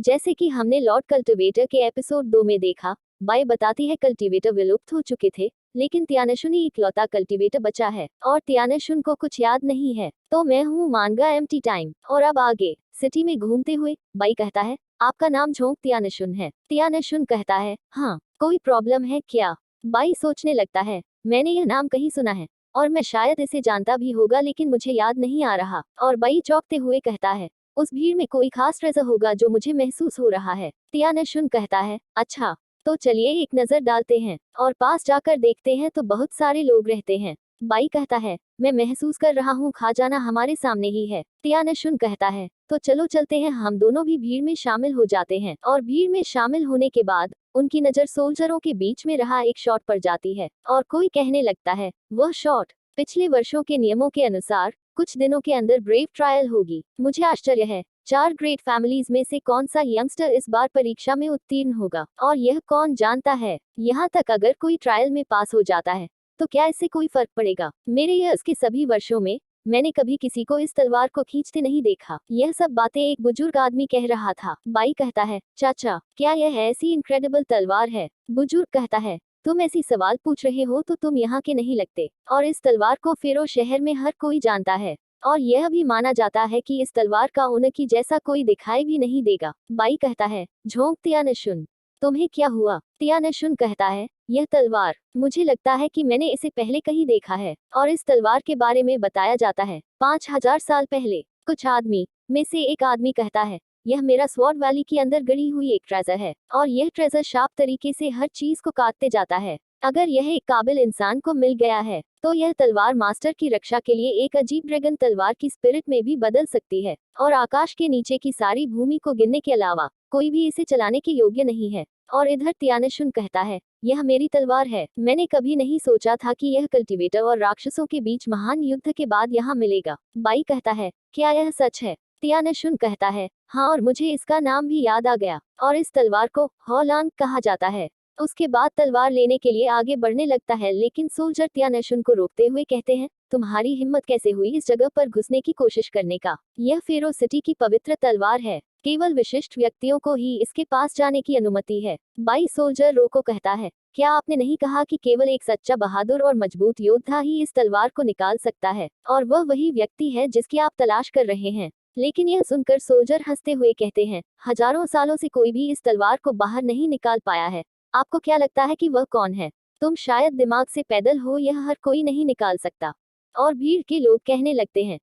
जैसे कि हमने लॉर्ड कल्टिवेटर के एपिसोड 2 में देखा, बाई बताती है कल्टिवेटर विलुप्त हो चुके थे, लेकिन त्यानशुन ही इकलौता कल्टिवेटर बचा है और त्यानशुन को कुछ याद नहीं है। तो मैं हूँ मानगा एम्प्टी टाइम। और अब आगे सिटी में घूमते हुए बाई कहता है, आपका नाम झोंक त्यानशुन है। त्यानशुन कहता है, हाँ, कोई प्रॉब्लम है क्या? बाई सोचने लगता है, मैंने यह नाम कहीं सुना है और मैं शायद इसे जानता भी होगा, लेकिन मुझे याद नहीं आ रहा। और बाई चौंकते हुए कहता है, उस भीड़ में कोई खास ट्रेजर होगा जो मुझे महसूस हो रहा है। त्यानशुन कहता है, अच्छा, तो चलिए एक नजर डालते हैं। और पास जाकर देखते हैं तो बहुत सारे लोग रहते हैं। बाई कहता है, मैं महसूस कर रहा हूँ खजाना हमारे सामने ही है। त्यानशुन कहता है, तो चलो चलते हैं। हम दोनों भी भीड़ में शामिल हो जाते हैं और भीड़ में शामिल होने के बाद उनकी नजर सोल्जरों के बीच में रहा एक शॉट पर जाती है और कोई कहने लगता है, वह शॉट पिछले वर्षों के नियमों के अनुसार कुछ दिनों के अंदर ब्रेव ट्रायल होगी। मुझे आश्चर्य है, 4 ग्रेट फैमिलीज में से कौन सा यंगस्टर इस बार परीक्षा में उत्तीर्ण होगा, और यह कौन जानता है, यहाँ तक अगर कोई ट्रायल में पास हो जाता है तो क्या इससे कोई फर्क पड़ेगा? मेरे यह के सभी वर्षों में मैंने कभी किसी को इस तलवार को खींचते नहीं देखा। यह सब बातें एक बुजुर्ग आदमी कह रहा था। बाई कहता है, चाचा, क्या यह ऐसी इनक्रेडिबल तलवार है? बुजुर्ग कहता है, तुम ऐसी सवाल पूछ रहे हो तो तुम यहाँ के नहीं लगते, और इस तलवार को फेरो शहर में हर कोई जानता है और यह भी माना जाता है कि इस तलवार का उनकी जैसा कोई दिखाई भी नहीं देगा। बाई कहता है, झोंक त्यानशुन, तुम्हें क्या हुआ? त्यानशुन कहता है, यह तलवार, मुझे लगता है कि मैंने इसे पहले कहीं देखा है। और इस तलवार के बारे में बताया जाता है 5000 साल पहले। कुछ आदमी में से एक आदमी कहता है, यह मेरा स्वॉर्ड वैली के अंदर गड़ी हुई एक ट्रेजर है और यह ट्रेजर शार्प तरीके से हर चीज को काटते जाता है। अगर यह एक काबिल इंसान को मिल गया है तो यह तलवार मास्टर की रक्षा के लिए एक अजीब ड्रैगन तलवार की स्पिरिट में भी बदल सकती है और आकाश के नीचे की सारी भूमि को गिनने के अलावा कोई भी इसे चलाने के योग्य नहीं है। और इधर त्यानशुन कहता है, यह मेरी तलवार है। मैंने कभी नहीं सोचा था कि यह कल्टिवेटर और राक्षसों के बीच महान युद्ध के बाद यहाँ मिलेगा। बाई कहता है, क्या यह सच है? त्यानशुन कहता है, हाँ, और मुझे इसका नाम भी याद आ गया। और इस तलवार को हॉलांग कहा जाता है। उसके बाद तलवार लेने के लिए आगे बढ़ने लगता है, लेकिन सोल्जर त्यानशुन को रोकते हुए कहते हैं, तुम्हारी हिम्मत कैसे हुई इस जगह पर घुसने की कोशिश करने का? यह फेरो सिटी की पवित्र तलवार है, केवल विशिष्ट व्यक्तियों को ही इसके पास जाने की अनुमति है। बाई सोल्जर रो को कहता है, क्या आपने नहीं कहा कि केवल एक सच्चा बहादुर और मजबूत योद्धा ही इस तलवार को निकाल सकता है, और वह वही व्यक्ति है जिसकी आप तलाश कर रहे हैं? लेकिन यह सुनकर सोल्जर हंसते हुए कहते हैं, हजारों सालों से कोई भी इस तलवार को बाहर नहीं निकाल पाया है। आपको क्या लगता है कि वह कौन है? तुम शायद दिमाग से पैदल हो, यह हर कोई नहीं निकाल सकता। और भीड़ के लोग कहने लगते हैं,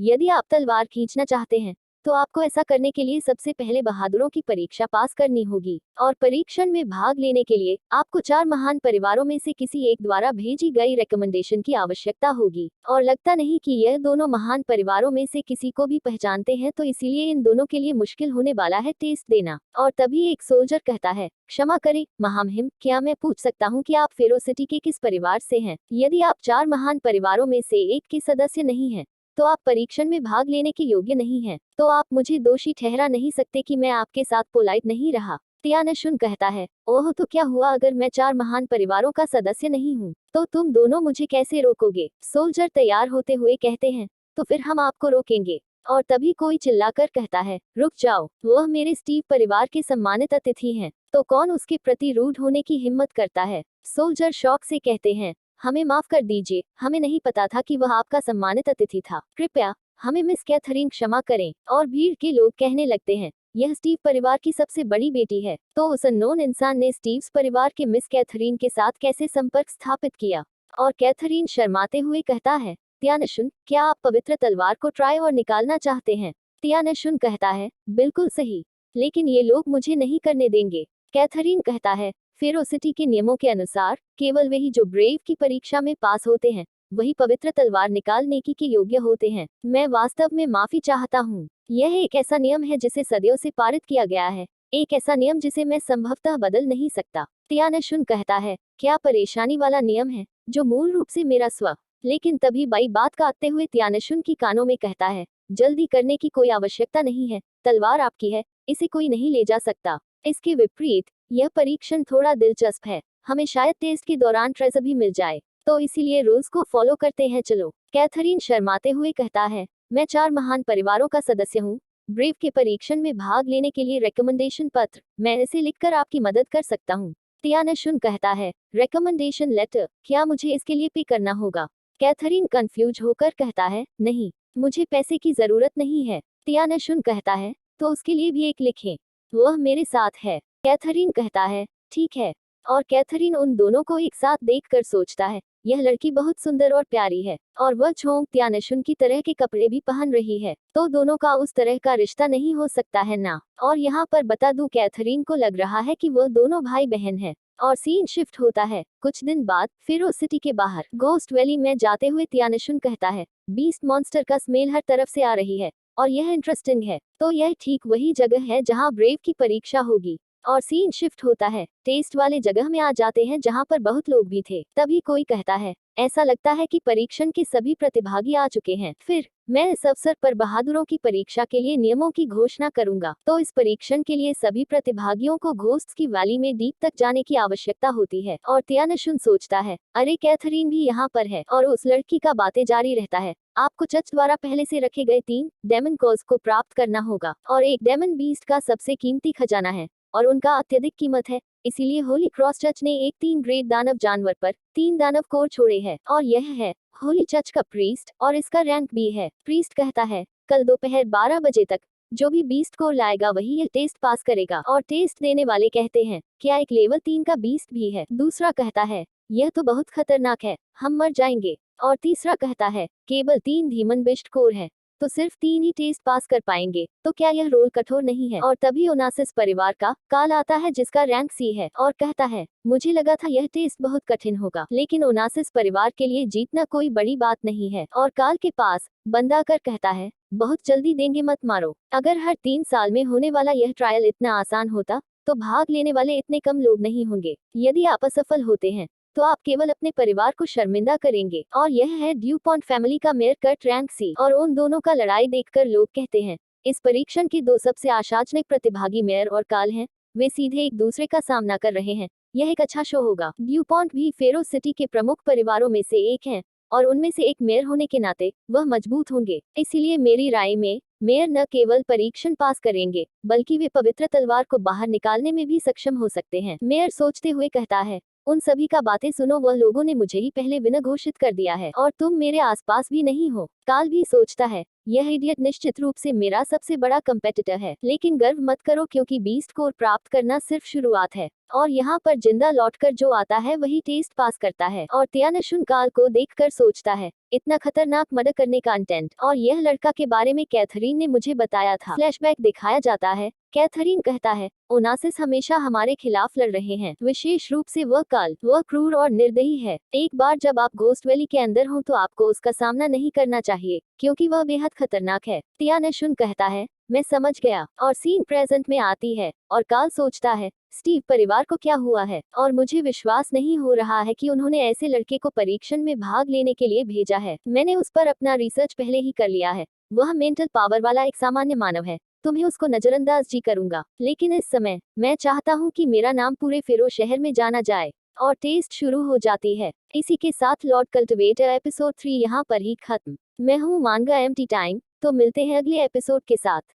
यदि आप तलवार खींचना चाहते हैं तो आपको ऐसा करने के लिए सबसे पहले बहादुरों की परीक्षा पास करनी होगी, और परीक्षण में भाग लेने के लिए आपको 4 महान परिवारों में से किसी एक द्वारा भेजी गई रिकमेंडेशन की आवश्यकता होगी। और लगता नहीं कि यह दोनों महान परिवारों में से किसी को भी पहचानते हैं, तो इसीलिए इन दोनों के लिए मुश्किल होने वाला है टेस्ट देना। और तभी एक सोल्जर कहता है, क्षमा करें महामहिम, क्या मैं पूछ सकता हूँ कि आप फेरोसिटी के किस परिवार से हैं? यदि आप 4 महान परिवारों में से एक के सदस्य नहीं हैं तो आप परीक्षण में भाग लेने के योग्य नहीं हैं। तो आप मुझे दोषी ठहरा नहीं सकते कि मैं आपके साथ पोलाइट नहीं रहा। त्यानशुन कहता है, ओह, तो क्या हुआ अगर मैं 4 महान परिवारों का सदस्य नहीं हूँ? तो तुम दोनों मुझे कैसे रोकोगे? सोल्जर तैयार होते हुए कहते हैं, तो फिर हम आपको रोकेंगे। और तभी कोई चिल्लाकर कहता है, रुक जाओ, वह मेरे स्टीव परिवार के सम्मानित अतिथि हैं, तो कौन उसके प्रति रूड होने की हिम्मत करता है? सोल्जर शौक से कहते हैं, हमें माफ कर दीजिए, हमें नहीं पता था कि वह आपका सम्मानित अतिथि था। कृपया हमें मिस कैथरीन क्षमा करें। और भीड़ के लोग कहने लगते हैं, यह स्टीव परिवार की सबसे बड़ी बेटी है। तो उस अननोन इंसान ने स्टीव्स परिवार के मिस कैथरीन के साथ कैसे संपर्क स्थापित किया? और कैथरीन शर्माते हुए कहता है, त्यानशुन, क्या आप पवित्र तलवार को ट्राई और निकालना चाहते हैं? त्यानशुन कहता है, बिल्कुल सही, लेकिन ये लोग मुझे नहीं करने देंगे। कैथरीन कहता है, फेरोसिटी के नियमों के अनुसार केवल वही जो ब्रेव की परीक्षा में पास होते हैं वही पवित्र तलवार निकालने के योग्य होते हैं। मैं वास्तव में माफी चाहता हूँ। यह एक ऐसा नियम है जिसे सदियों से पारित किया गया है, एक ऐसा नियम जिसे मैं संभवतः बदल नहीं सकता। त्यानशुन कहता है, क्या परेशानी वाला नियम है जो मूल रूप से मेरा स्व? लेकिन तभी बाई बात काटते हुए त्यानशुन की कानों में कहता है, जल्दी करने की कोई आवश्यकता नहीं है, तलवार आपकी है, इसे कोई नहीं ले जा सकता। इसके विपरीत यह परीक्षण थोड़ा दिलचस्प है, हमें शायद टेस्ट के दौरान ट्रेजर भी मिल जाए, तो इसीलिए रूल्स को फॉलो करते हैं, चलो। कैथरीन शर्माते हुए कहता है, मैं 4 महान परिवारों का सदस्य हूँ, ब्रेव के परीक्षण में भाग लेने के लिए रिकमेंडेशन पत्र, मैं इसे लिखकर आपकी मदद कर सकता हूँ। तियानशुन कहता है, रिकमेंडेशन लेटर, क्या मुझे इसके लिए पे करना होगा? कैथरीन कंफ्यूज होकर कहता है, नहीं, मुझे पैसे की जरूरत नहीं है। तियानशुन कहता है, तो उसके लिए भी एक लिखें, वह मेरे साथ है। कैथरीन कहता है, ठीक है। और कैथरीन उन दोनों को एक साथ देखकर सोचता है, यह लड़की बहुत सुंदर और प्यारी है, और वह छोंग त्यानशुन की तरह के कपड़े भी पहन रही है, तो दोनों का उस तरह का रिश्ता नहीं हो सकता है ना। और यहाँ पर बता दूं, कैथरीन को लग रहा है कि वह दोनों भाई बहन है। और सीन शिफ्ट होता है कुछ दिन बाद फेरो सिटी के बाहर गोस्ट वैली में जाते हुए त्यानशुन कहता है, बीस्ट मॉन्स्टर का स्मेल हर तरफ से आ रही है, और यह इंटरेस्टिंग है, तो यह ठीक वही जगह है जहाँ ब्रेव की परीक्षा होगी। और सीन शिफ्ट होता है टेस्ट वाले जगह में आ जाते हैं जहाँ पर बहुत लोग भी थे। तभी कोई कहता है, ऐसा लगता है कि परीक्षण के सभी प्रतिभागी आ चुके हैं। फिर मैं इस अवसर पर बहादुरों की परीक्षा के लिए नियमों की घोषणा करूंगा। तो इस परीक्षण के लिए सभी प्रतिभागियों को घोस्ट की वैली में डीप तक जाने की आवश्यकता होती है। और त्यानशुन सोचता है, अरे कैथरीन भी यहाँ पर है। और उस लड़की का बातें जारी रहता है, आपको चर्च द्वारा पहले से रखे गए 3 डेमन कोर्स को प्राप्त करना होगा, और एक डेमन बीस्ट का सबसे कीमती खजाना है, और उनका अत्यधिक कीमत है। इसीलिए होली क्रॉस चर्च ने एक 3 ग्रेट दानव जानवर पर 3 दानव कोर छोड़े हैं, और यह है होली चर्च का प्रीस्ट, और इसका रैंक भी है। प्रीस्ट कहता है, कल दोपहर 12 बजे तक जो भी बीस्ट कोर लाएगा वही यह टेस्ट पास करेगा। और टेस्ट देने वाले कहते हैं, क्या एक लेवल 3 का बीस्ट भी है? दूसरा कहता है, यह तो बहुत खतरनाक है, हम मर जाएंगे। और तीसरा कहता है, केवल 3 धीमन बिस्ट कोर है, तो सिर्फ 3 ही टेस्ट पास कर पाएंगे, तो क्या यह रोल कठोर नहीं है? और तभी ओनासिस परिवार का काल आता है जिसका रैंक सी है, और कहता है, मुझे लगा था यह टेस्ट बहुत कठिन होगा, लेकिन ओनासिस परिवार के लिए जीतना कोई बड़ी बात नहीं है। और काल के पास बंदा आकर कहता है, बहुत जल्दी देंगे, मत मारो। अगर हर 3 साल में होने वाला यह ट्रायल इतना आसान होता तो भाग लेने वाले इतने कम लोग नहीं होंगे। यदि आप असफल होते हैं तो आप केवल अपने परिवार को शर्मिंदा करेंगे। और यह है ड्यूपॉन्ट फैमिली का मेयर कर्ट रैंक सी। और उन दोनों का लड़ाई देखकर लोग कहते हैं, इस परीक्षण के 2 सबसे आशाजनक प्रतिभागी मेयर और काल हैं, वे सीधे एक दूसरे का सामना कर रहे हैं, यह एक अच्छा शो होगा। ड्यूपॉन्ट भी फेरो सिटी के प्रमुख परिवारों में से एक हैं, और उनमें से एक मेयर होने के नाते वह मजबूत होंगे। इसीलिए मेरी राय में मेयर न केवल परीक्षण पास करेंगे, बल्कि वे पवित्र तलवार को बाहर निकालने में भी सक्षम हो सकते हैं। मेयर सोचते हुए कहता है, उन सभी का बातें सुनो, वह लोगों ने मुझे ही पहले विनर घोषित कर दिया है, और तुम मेरे आसपास भी नहीं हो। काल भी सोचता है, यह इडियट निश्चित रूप से मेरा सबसे बड़ा कंपेटिटर है, लेकिन गर्व मत करो, क्योंकि बीस्ट कोर प्राप्त करना सिर्फ शुरुआत है, और यहाँ पर जिंदा लौटकर जो आता है वही टेस्ट पास करता है। और त्यानशुन काल को देखकर सोचता है, इतना खतरनाक मर्डर करने का इंटेंट, और यह लड़का के बारे में कैथरीन ने मुझे बताया था। फ्लैशबैक दिखाया जाता है, कैथरीन कहता है, ओनासिस हमेशा हमारे खिलाफ लड़ रहे हैं, विशेष रूप से वह काल, वह क्रूर और निर्दयी है। एक बार जब आप घोस्ट वैली के अंदर हो तो आपको उसका सामना नहीं करना चाहिए, क्योंकि वह बेहद खतरनाक है। त्यानशुन कहता है, मैं समझ गया। और सीन प्रेजेंट में आती है, और काल सोचता है, स्टीव परिवार को क्या हुआ है? और मुझे विश्वास नहीं हो रहा है कि उन्होंने ऐसे लड़के को परीक्षण में भाग लेने के लिए भेजा है। मैंने उस पर अपना रिसर्च पहले ही कर लिया है, वह मेंटल पावर वाला एक सामान्य मानव है, तुम्हें उसको नजरअंदाज जी करूंगा, लेकिन इस समय मैं चाहता हूँ कि मेरा नाम पूरे फेरो शहर में जाना जाए। और टेस्ट शुरू हो जाती है। इसी के साथ लॉर्ड कल्टिवेटर एपिसोड 3 यहाँ पर ही खत्म। मैं हूँ मानगा एम्प्टी टाइम, तो मिलते हैं अगले एपिसोड के साथ।